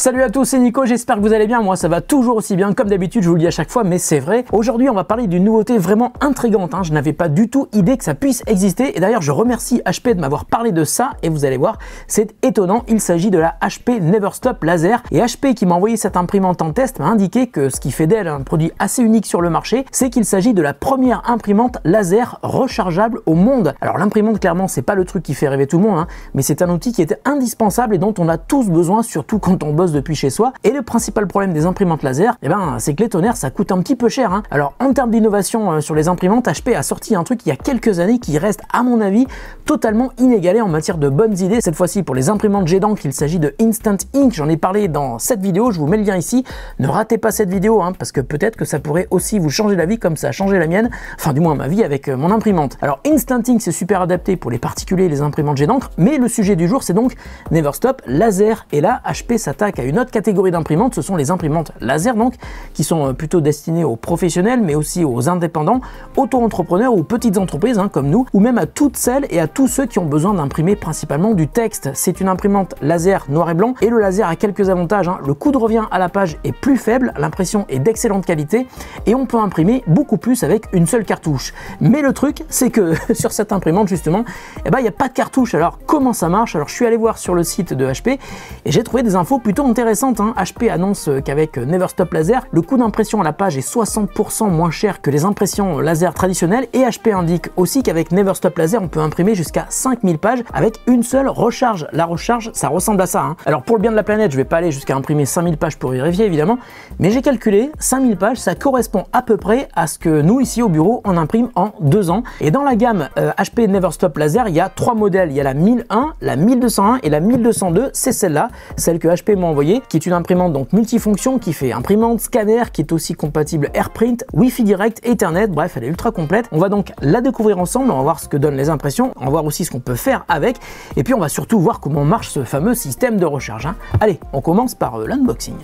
Salut à tous, c'est Nico, j'espère que vous allez bien. Moi ça va toujours aussi bien, comme d'habitude, je vous le dis à chaque fois, mais c'est vrai. Aujourd'hui on va parler d'une nouveauté vraiment intrigante, je n'avais pas du tout idée que ça puisse exister. Et d'ailleurs je remercie HP de m'avoir parlé de ça, et vous allez voir, c'est étonnant. Il s'agit de la HP Neverstop Laser. Et HP qui m'a envoyé cette imprimante en test m'a indiqué que ce qui fait d'elle un produit assez unique sur le marché, c'est qu'il s'agit de la première imprimante laser rechargeable au monde. Alors l'imprimante, clairement, c'est pas le truc qui fait rêver tout le monde, mais c'est un outil qui était indispensable et dont on a tous besoin, surtout quand on bosse depuis chez soi. Et le principal problème des imprimantes laser, c'est que les tonnerres ça coûte un petit peu cher. Alors en termes d'innovation sur les imprimantes, HP a sorti un truc il y a quelques années qui reste à mon avis totalement inégalé en matière de bonnes idées. Cette fois-ci pour les imprimantes jet d'encre, il s'agit de Instant Ink. J'en ai parlé dans cette vidéo, je vous mets le lien ici. Ne ratez pas cette vidéo parce que peut-être que ça pourrait aussi vous changer la vie comme ça a changé la mienne, enfin du moins ma vie avec mon imprimante. Alors Instant Ink c'est super adapté pour les particuliers et les imprimantes jet d'encre, mais le sujet du jour c'est donc Neverstop Laser. Et là HP s'attaque à une autre catégorie d'imprimantes, ce sont les imprimantes laser donc, qui sont plutôt destinées aux professionnels mais aussi aux indépendants, auto-entrepreneurs ou petites entreprises comme nous, ou même à toutes celles et à tous ceux qui ont besoin d'imprimer principalement du texte. C'est une imprimante laser noir et blanc et le laser a quelques avantages. Le coût de revient à la page est plus faible, l'impression est d'excellente qualité et on peut imprimer beaucoup plus avec une seule cartouche. Mais le truc c'est que sur cette imprimante justement, il n'y a pas de cartouche. Alors comment ça marche? Alors je suis allé voir sur le site de HP et j'ai trouvé des infos plutôt intéressantes. HP annonce qu'avec Neverstop Laser, le coût d'impression à la page est 60% moins cher que les impressions laser traditionnelles, et HP indique aussi qu'avec Neverstop Laser on peut imprimer jusqu'à 5000 pages avec une seule recharge. La recharge ça ressemble à ça. Alors pour le bien de la planète je vais pas aller jusqu'à imprimer 5000 pages pour vérifier évidemment, mais j'ai calculé 5000 pages ça correspond à peu près à ce que nous ici au bureau on imprime en 2 ans. Et dans la gamme HP Neverstop Laser il y a 3 modèles, il y a la 1001, la 1201 et la 1202, c'est celle-là, celle que HP m'a envoyée, qui est une imprimante donc multifonction qui fait imprimante, scanner, qui est aussi compatible AirPrint, Wi-Fi direct, Ethernet, bref elle est ultra complète. On va donc la découvrir ensemble, on va voir ce que donnent les impressions, on va voir aussi ce qu'on peut faire avec, et puis on va surtout voir comment marche ce fameux système de recharge. Allez, on commence par l'unboxing.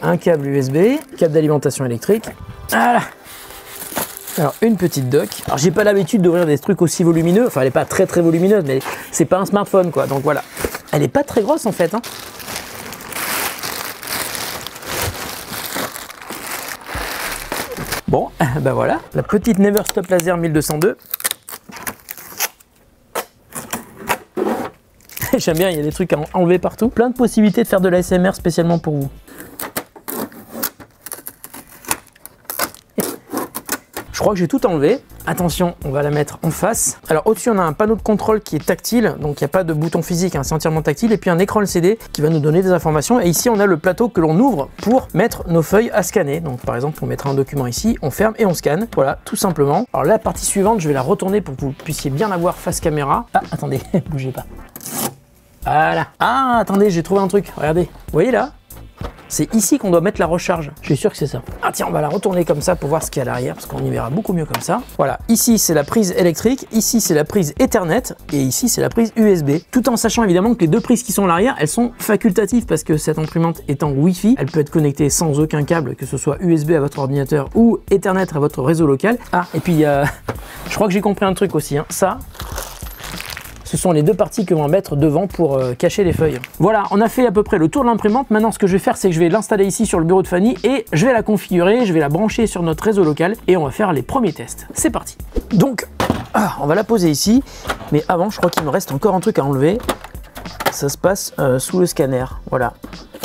Un câble USB, câble d'alimentation électrique, voilà. Alors une petite dock. Alors j'ai pas l'habitude d'ouvrir des trucs aussi volumineux, enfin elle est pas très volumineuse, mais c'est pas un smartphone quoi, donc voilà. Elle est pas très grosse en fait. Bon, ben voilà, la petite Neverstop Laser 1202. J'aime bien, il y a des trucs à enlever partout. Plein de possibilités de faire de l'ASMR spécialement pour vous. Je crois que j'ai tout enlevé. Attention, on va la mettre en face. Alors au-dessus, on a un panneau de contrôle qui est tactile, donc il n'y a pas de bouton physique, c'est entièrement tactile. Et puis un écran LCD qui va nous donner des informations. Et ici, on a le plateau que l'on ouvre pour mettre nos feuilles à scanner. Donc par exemple, on mettra un document ici, on ferme et on scanne. Voilà, tout simplement. Alors la partie suivante, je vais la retourner pour que vous puissiez bien la voir face caméra. Ah, attendez, bougez pas. Voilà. Ah, attendez, j'ai trouvé un truc. Regardez. Vous voyez là? C'est ici qu'on doit mettre la recharge. Je suis sûr que c'est ça. Ah tiens, on va la retourner comme ça pour voir ce qu'il y a à l'arrière, parce qu'on y verra beaucoup mieux comme ça. Voilà, ici c'est la prise électrique, ici c'est la prise Ethernet, et ici c'est la prise USB. Tout en sachant évidemment que les deux prises qui sont à l'arrière, elles sont facultatives, parce que cette imprimante étant Wi-Fi, elle peut être connectée sans aucun câble, que ce soit USB à votre ordinateur ou Ethernet à votre réseau local. Ah, et puis je crois que j'ai compris un truc aussi. Ça, ce sont les deux parties que l'on va mettre devant pour cacher les feuilles. Voilà, on a fait à peu près le tour de l'imprimante. Maintenant, ce que je vais faire, c'est que je vais l'installer ici sur le bureau de Fanny et je vais la configurer, je vais la brancher sur notre réseau local et on va faire les premiers tests. C'est parti. Donc, on va la poser ici, mais avant, je crois qu'il me reste encore un truc à enlever. Ça se passe sous le scanner. Voilà,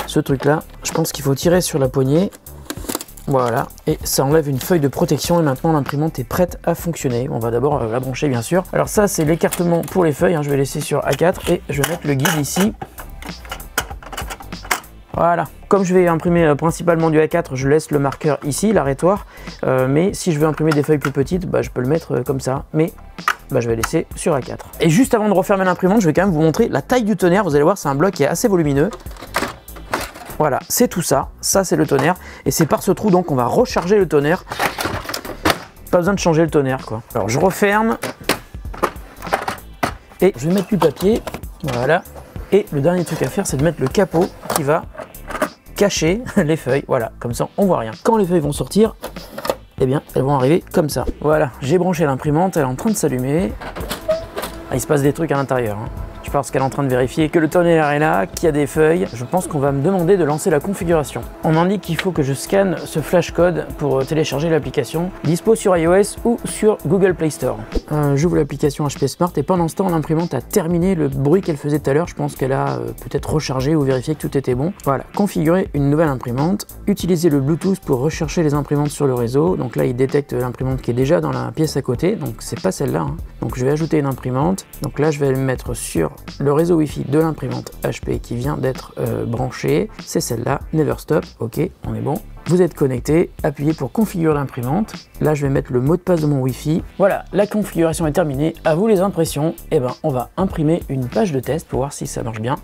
ce truc-là, je pense qu'il faut tirer sur la poignée. Voilà, et ça enlève une feuille de protection et maintenant l'imprimante est prête à fonctionner. On va d'abord la brancher bien sûr. Alors ça c'est l'écartement pour les feuilles, je vais laisser sur A4 et je vais mettre le guide ici. Voilà, comme je vais imprimer principalement du A4, je laisse le marqueur ici, l'arrêtoir. Mais si je veux imprimer des feuilles plus petites, je peux le mettre comme ça. Mais je vais laisser sur A4. Et juste avant de refermer l'imprimante, je vais quand même vous montrer la taille du tonnerre. Vous allez voir, c'est un bloc qui est assez volumineux. Voilà, c'est tout ça. Ça, c'est le tonnerre. Et c'est par ce trou, donc, on va recharger le tonnerre. Pas besoin de changer le tonnerre, quoi. Alors, je referme. Et je vais mettre du papier. Voilà. Et le dernier truc à faire, c'est de mettre le capot qui va cacher les feuilles. Voilà, comme ça, on voit rien. Quand les feuilles vont sortir, eh bien, elles vont arriver comme ça. Voilà, j'ai branché l'imprimante. Elle est en train de s'allumer. Ah, il se passe des trucs à l'intérieur. Je parce qu'elle est en train de vérifier que le tonnerre est là, qu'il y a des feuilles. Je pense qu'on va me demander de lancer la configuration. On m'indique qu'il faut que je scanne ce flash code pour télécharger l'application. Dispo sur iOS ou sur Google Play Store. J'ouvre l'application HP Smart et pendant ce temps, l'imprimante a terminé le bruit qu'elle faisait tout à l'heure. Je pense qu'elle a peut-être rechargé ou vérifié que tout était bon. Voilà, configurer une nouvelle imprimante. Utiliser le Bluetooth pour rechercher les imprimantes sur le réseau. Donc là, il détecte l'imprimante qui est déjà dans la pièce à côté. Donc c'est pas celle-là. Donc je vais ajouter une imprimante. Donc là, je vais le mettre sur le réseau Wi-Fi de l'imprimante HP qui vient d'être branchée. C'est celle-là, Never Stop. Ok, on est bon. Vous êtes connecté, appuyez pour configurer l'imprimante. Là, je vais mettre le mot de passe de mon Wi-Fi. Voilà, la configuration est terminée. À vous les impressions. Et ben, on va imprimer une page de test pour voir si ça marche bien.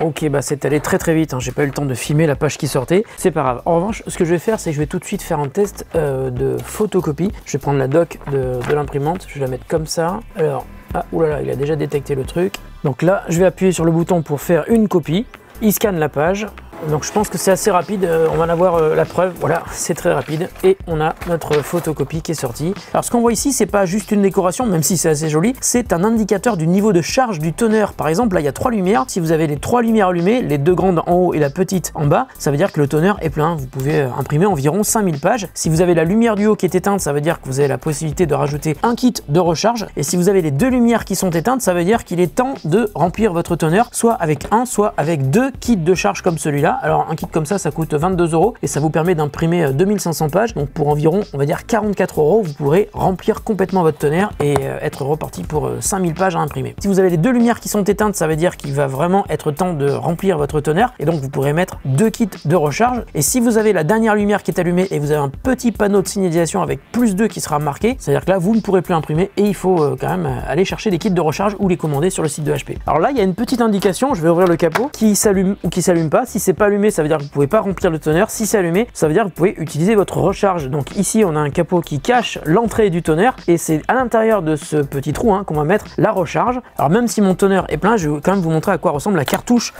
Ok, bah c'est allé très très vite, hein. J'ai pas eu le temps de filmer la page qui sortait, c'est pas grave. En revanche, ce que je vais faire, c'est que je vais tout de suite faire un test de photocopie. Je vais prendre la dock de l'imprimante, je vais la mettre comme ça. Alors, ah oulala, il a déjà détecté le truc. Donc là, je vais appuyer sur le bouton pour faire une copie. Il scanne la page. Donc je pense que c'est assez rapide, on va en avoir la preuve, voilà, c'est très rapide et on a notre photocopie qui est sortie. Alors ce qu'on voit ici, c'est pas juste une décoration, même si c'est assez joli, c'est un indicateur du niveau de charge du toner. Par exemple, là il y a 3 lumières, si vous avez les 3 lumières allumées, les 2 grandes en haut et la petite en bas, ça veut dire que le toner est plein, vous pouvez imprimer environ 5000 pages. Si vous avez la lumière du haut qui est éteinte, ça veut dire que vous avez la possibilité de rajouter un kit de recharge, et si vous avez les 2 lumières qui sont éteintes, ça veut dire qu'il est temps de remplir votre toner, soit avec un, soit avec 2 kits de charge comme celui-là. Alors un kit comme ça coûte 22 € et ça vous permet d'imprimer 2500 pages. Donc pour environ, on va dire 44 €, vous pourrez remplir complètement votre tonnerre et être reparti pour 5000 pages à imprimer. Si vous avez les 2 lumières qui sont éteintes, ça veut dire qu'il va vraiment être temps de remplir votre tonnerre et donc vous pourrez mettre 2 kits de recharge. Et si vous avez la dernière lumière qui est allumée et vous avez un petit panneau de signalisation avec +2 qui sera marqué, c'est-à-dire que là vous ne pourrez plus imprimer et il faut quand même aller chercher des kits de recharge ou les commander sur le site de HP. Alors là, il y a une petite indication, je vais ouvrir le capot, qui s'allume ou qui s'allume pas. Si c'est pas allumé, ça veut dire que vous pouvez pas remplir le toner. Si c'est allumé, ça veut dire que vous pouvez utiliser votre recharge. Donc ici, on a un capot qui cache l'entrée du toner et c'est à l'intérieur de ce petit trou qu'on va mettre la recharge. Alors même si mon toner est plein, je vais quand même vous montrer à quoi ressemble la cartouche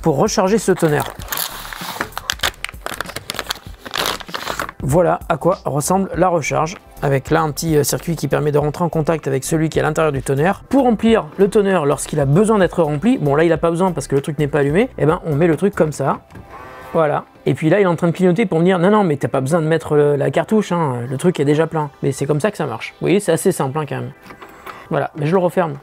pour recharger ce toner. Voilà à quoi ressemble la recharge, avec là un petit circuit qui permet de rentrer en contact avec celui qui est à l'intérieur du toner. Pour remplir le toner lorsqu'il a besoin d'être rempli, bon là il n'a pas besoin parce que le truc n'est pas allumé, et ben on met le truc comme ça, voilà. Et puis là il est en train de clignoter pour me dire non mais t'as pas besoin de mettre la cartouche, le truc est déjà plein. Mais c'est comme ça que ça marche. Vous voyez, c'est assez simple quand même. Voilà, mais je le referme.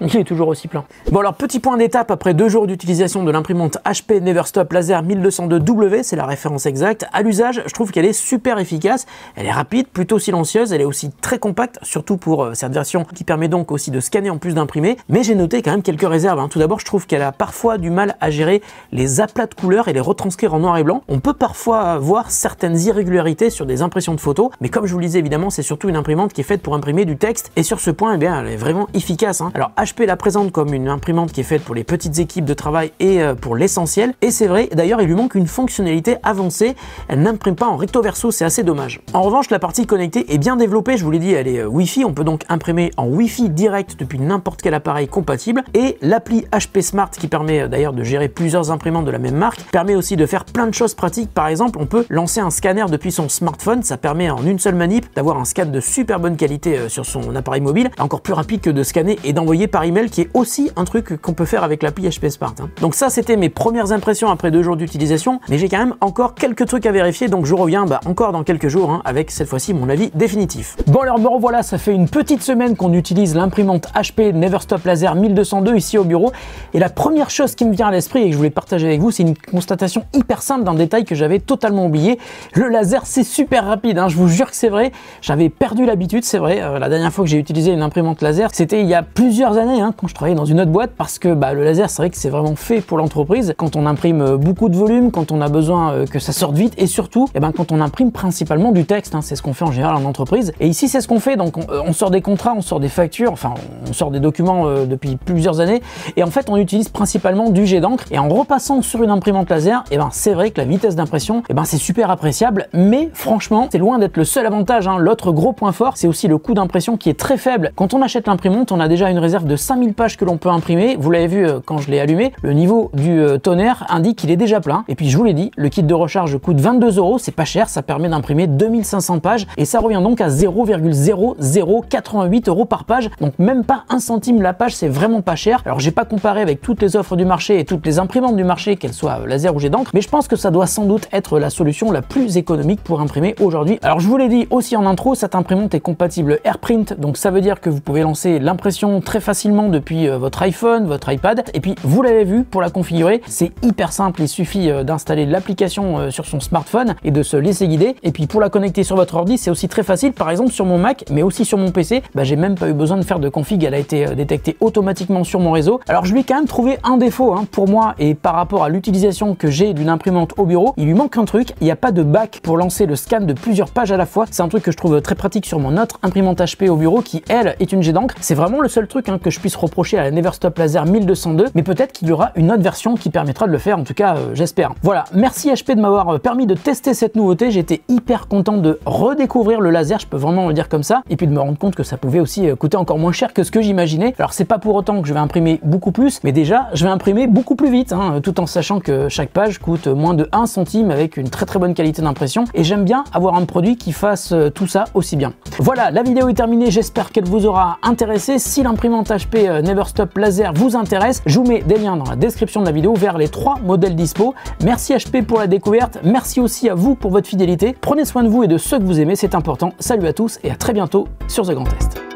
Il est toujours aussi plein. Bon alors petit point d'étape après 2 jours d'utilisation de l'imprimante HP Never Stop Laser 1202W, c'est la référence exacte. À l'usage, je trouve qu'elle est super efficace, elle est rapide, plutôt silencieuse, elle est aussi très compacte, surtout pour cette version qui permet donc aussi de scanner en plus d'imprimer. Mais j'ai noté quand même quelques réserves. Tout d'abord, je trouve qu'elle a parfois du mal à gérer les aplats de couleurs et les retranscrire en noir et blanc. On peut parfois voir certaines irrégularités sur des impressions de photos, mais comme je vous le disais évidemment, c'est surtout une imprimante qui est faite pour imprimer du texte et sur ce point, eh bien, elle est vraiment efficace. Alors HP la présente comme une imprimante qui est faite pour les petites équipes de travail et pour l'essentiel. Et c'est vrai, d'ailleurs, il lui manque une fonctionnalité avancée. Elle n'imprime pas en recto verso, c'est assez dommage. En revanche, la partie connectée est bien développée. Je vous l'ai dit, elle est Wi-Fi. On peut donc imprimer en Wi-Fi direct depuis n'importe quel appareil compatible. Et l'appli HP Smart, qui permet d'ailleurs de gérer plusieurs imprimantes de la même marque, permet aussi de faire plein de choses pratiques. Par exemple, on peut lancer un scanner depuis son smartphone. Ça permet en une seule manip d'avoir un scan de super bonne qualité sur son appareil mobile, encore plus rapide que de scanner et d'envoyer par email, qui est aussi un truc qu'on peut faire avec l'appli HP Smart. Donc ça, c'était mes premières impressions après 2 jours d'utilisation, mais j'ai quand même encore quelques trucs à vérifier, donc je reviens encore dans quelques jours avec cette fois-ci mon avis définitif. Bon alors me revoilà, ça fait une petite semaine qu'on utilise l'imprimante HP Never Stop Laser 1202 ici au bureau, et la première chose qui me vient à l'esprit et que je voulais partager avec vous, c'est une constatation hyper simple d'un détail que j'avais totalement oublié. Le laser, c'est super rapide, je vous jure que c'est vrai, j'avais perdu l'habitude, c'est vrai, la dernière fois que j'ai utilisé une imprimante laser, c'était il y a plusieurs années, quand je travaillais dans une autre boîte, parce que le laser, c'est vrai que c'est vraiment fait pour l'entreprise, quand on imprime beaucoup de volume, quand on a besoin que ça sorte vite, et surtout quand on imprime principalement du texte, c'est ce qu'on fait en général en entreprise, et ici c'est ce qu'on fait. Donc on sort des contrats, on sort des factures, enfin on sort des documents depuis plusieurs années, et en fait on utilise principalement du jet d'encre, et en repassant sur une imprimante laser, c'est vrai que la vitesse d'impression, c'est super appréciable, mais franchement c'est loin d'être le seul avantage. L'autre gros point fort, c'est aussi le coût d'impression qui est très faible. Quand on achète l'imprimante, on a déjà une réserve de de 5000 pages que l'on peut imprimer. Vous l'avez vu quand je l'ai allumé, le niveau du tonnerre indique qu'il est déjà plein. Et puis je vous l'ai dit, le kit de recharge coûte 22 €, c'est pas cher, ça permet d'imprimer 2500 pages et ça revient donc à 0,0088 € par page, donc même pas 1 centime la page, c'est vraiment pas cher. Alors j'ai pas comparé avec toutes les offres du marché et toutes les imprimantes du marché, qu'elles soient laser ou jet d'encre, mais je pense que ça doit sans doute être la solution la plus économique pour imprimer aujourd'hui. Alors je vous l'ai dit aussi en intro, cette imprimante est compatible AirPrint, donc ça veut dire que vous pouvez lancer l'impression très facilement depuis votre iPhone, votre iPad, et puis vous l'avez vu, pour la configurer, c'est hyper simple, il suffit d'installer l'application sur son smartphone et de se laisser guider, et puis pour la connecter sur votre ordi, c'est aussi très facile. Par exemple sur mon Mac, mais aussi sur mon PC, j'ai même pas eu besoin de faire de config, elle a été détectée automatiquement sur mon réseau. Alors je lui ai quand même trouvé un défaut pour moi, et par rapport à l'utilisation que j'ai d'une imprimante au bureau, il lui manque un truc, il n'y a pas de bac pour lancer le scan de plusieurs pages à la fois. C'est un truc que je trouve très pratique sur mon autre imprimante HP au bureau qui elle est une jet d'encre. C'est vraiment le seul truc que je puisse reprocher à la Neverstop Laser 1202, mais peut-être qu'il y aura une autre version qui permettra de le faire, en tout cas j'espère. Voilà, merci HP de m'avoir permis de tester cette nouveauté, j'étais hyper content de redécouvrir le laser, je peux vraiment le dire comme ça, et puis de me rendre compte que ça pouvait aussi coûter encore moins cher que ce que j'imaginais. Alors c'est pas pour autant que je vais imprimer beaucoup plus, mais déjà je vais imprimer beaucoup plus vite, tout en sachant que chaque page coûte moins de 1 centime avec une très bonne qualité d'impression, et j'aime bien avoir un produit qui fasse tout ça aussi bien. Voilà, la vidéo est terminée, j'espère qu'elle vous aura intéressé. Si l'imprimante HP Neverstop Laser vous intéresse, je vous mets des liens dans la description de la vidéo vers les 3 modèles dispo. Merci HP pour la découverte, merci aussi à vous pour votre fidélité. Prenez soin de vous et de ceux que vous aimez, c'est important. Salut à tous et à très bientôt sur The Grand Test.